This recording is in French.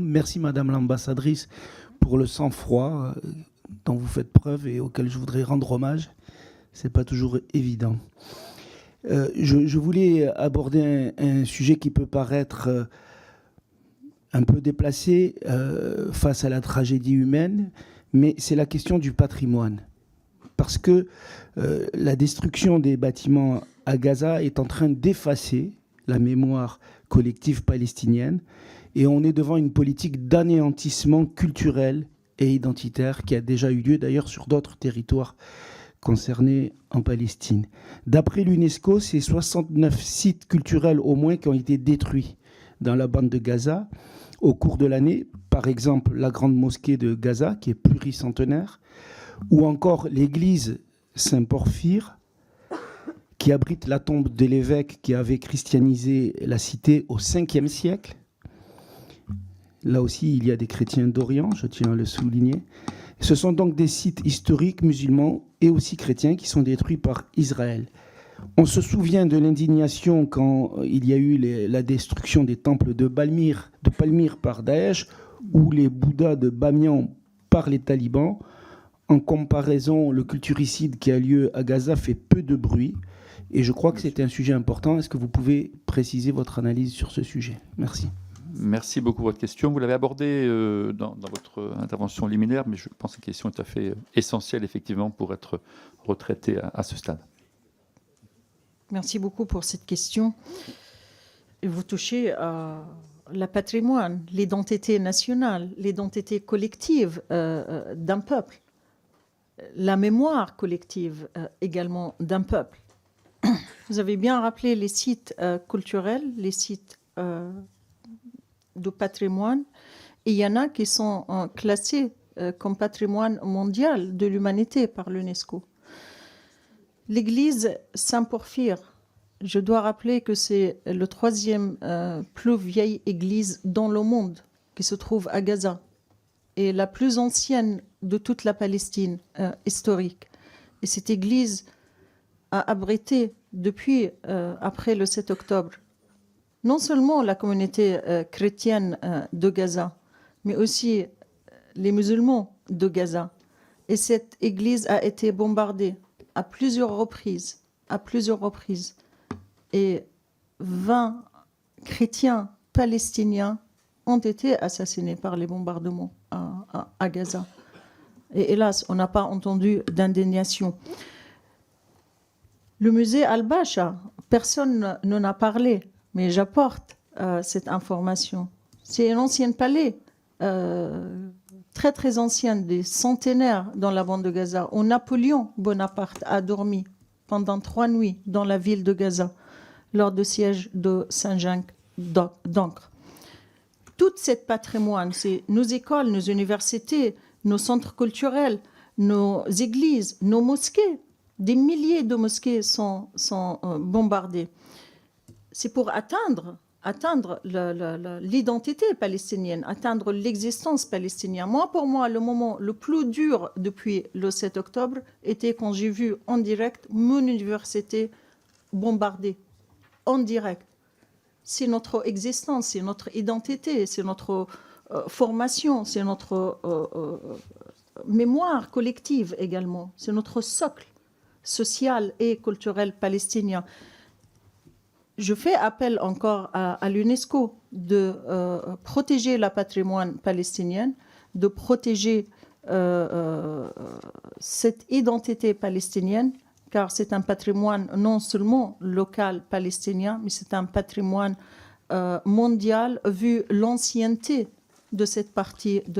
Merci, Madame l'ambassadrice, pour le sang-froid dont vous faites preuve et auquel je voudrais rendre hommage. Ce n'est pas toujours évident. Je voulais aborder un sujet qui peut paraître un peu déplacé face à la tragédie humaine, mais c'est la question du patrimoine. Parce que la destruction des bâtiments à Gaza est en train d'effacer la mémoire collective palestinienne, et on est devant une politique d'anéantissement culturel et identitaire qui a déjà eu lieu d'ailleurs sur d'autres territoires concernés en Palestine. D'après l'UNESCO, c'est 69 sites culturels au moins qui ont été détruits dans la bande de Gaza au cours de l'année. Par exemple, la grande mosquée de Gaza, qui est pluricentenaire, ou encore l'église Saint-Porphyre, qui abrite la tombe de l'évêque qui avait christianisé la cité au 5e siècle. Là aussi, il y a des chrétiens d'Orient, je tiens à le souligner. Ce sont donc des sites historiques musulmans et aussi chrétiens qui sont détruits par Israël. On se souvient de l'indignation quand il y a eu la destruction des temples de Palmyre par Daesh ou les Bouddhas de Bamiyan par les talibans. En comparaison, le culturicide qui a lieu à Gaza fait peu de bruit. Et je crois que c'est un sujet important. Est-ce que vous pouvez préciser votre analyse sur ce sujet? Merci. Merci beaucoup pour votre question. Vous l'avez abordée dans votre intervention liminaire, mais je pense que la question est tout à fait essentielle, effectivement, pour être retraitée à ce stade. Merci beaucoup pour cette question. Vous touchez à le patrimoine, l'identité nationale, l'identité collective d'un peuple, la mémoire collective également d'un peuple. Vous avez bien rappelé les sites culturels, les sites de patrimoine, et il y en a qui sont classés comme patrimoine mondial de l'humanité par l'UNESCO. L'église Saint-Porphyre, je dois rappeler que c'est le 3e plus vieille église dans le monde qui se trouve à Gaza et la plus ancienne de toute la Palestine historique. Et cette église a abrité depuis après le 7 octobre non seulement la communauté chrétienne de Gaza, mais aussi les musulmans de Gaza. Et cette église a été bombardée à plusieurs reprises. Et 20 chrétiens palestiniens ont été assassinés par les bombardements à Gaza. Et hélas, on n'a pas entendu d'indignation. Le musée Al-Basha, personne n'en a parlé, mais j'apporte cette information. C'est un ancien palais, très très ancien, des centenaires dans la bande de Gaza, où Napoléon Bonaparte a dormi pendant 3 nuits dans la ville de Gaza, lors du siège de Saint-Jean d'Ancre. Tout ce patrimoine, c'est nos écoles, nos universités, nos centres culturels, nos églises, nos mosquées. Des milliers de mosquées sont bombardées. C'est pour atteindre l'identité palestinienne, atteindre l'existence palestinienne. Pour moi, le moment le plus dur depuis le 7 octobre était quand j'ai vu en direct mon université bombardée, en direct. C'est notre existence, c'est notre identité, c'est notre formation, c'est notre mémoire collective également, c'est notre socle social et culturel palestinien. Je fais appel encore à l'UNESCO de protéger le patrimoine palestinien, de protéger cette identité palestinienne, car c'est un patrimoine non seulement local palestinien, mais c'est un patrimoine mondial vu l'ancienneté de cette partie de